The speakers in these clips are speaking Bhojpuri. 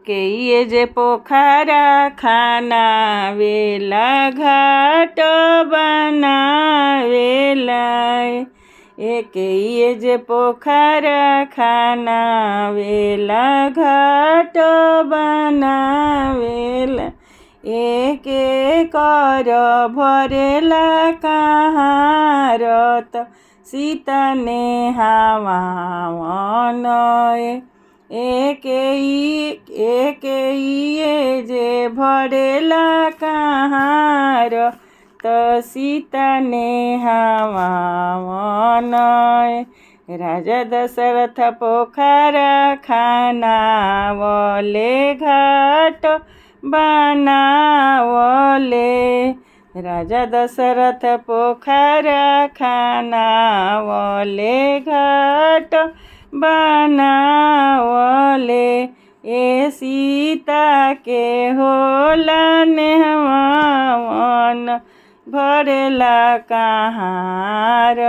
ये जे पोखरा खानावेला घाट बनावेला। ये जे पोखरा खानावेला घाट बनावेला। एके कर भरेला कहारत सीता नेहावन। एके ये जे भरेला कहार त सीता नेहावन। राजा दशरथ पोखरा खानावले घाट बनावले। राजा दशरथ पोखरा खानावले घाट बनावले। ए सीता के होला नेहवावन भरेला कहार।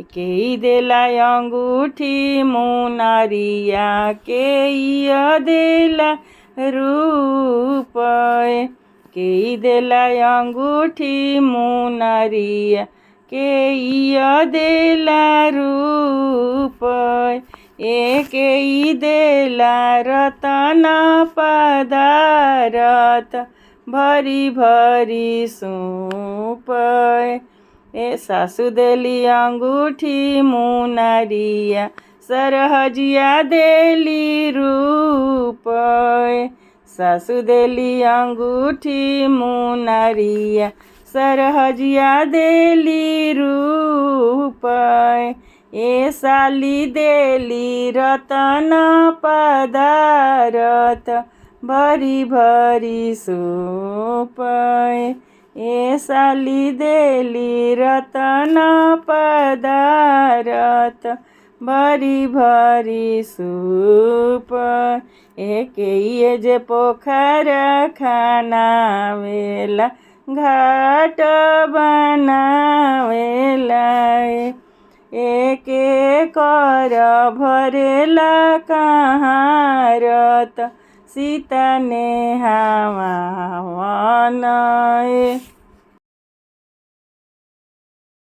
के देला अंगूठी मुनरिया के देला रूप। के देला अंगूठी मुनरिया के देला रूप। एके देला रतन पदारथ भरी भरी सूप। सासु देली अंगूठी मुनरिया सरहजिया देली रूप। सासु देली अंगूठी मुनरिया सरहजिया देली रूप। ए साली देली रतन पदारथ भरी भरी सूप। ए साली देली रतन पदारथ भरी भरी सूप। ये जे पोखरा खानावेला घाट बनावेला। एके कर भरेला कहारत सीता नेहावन।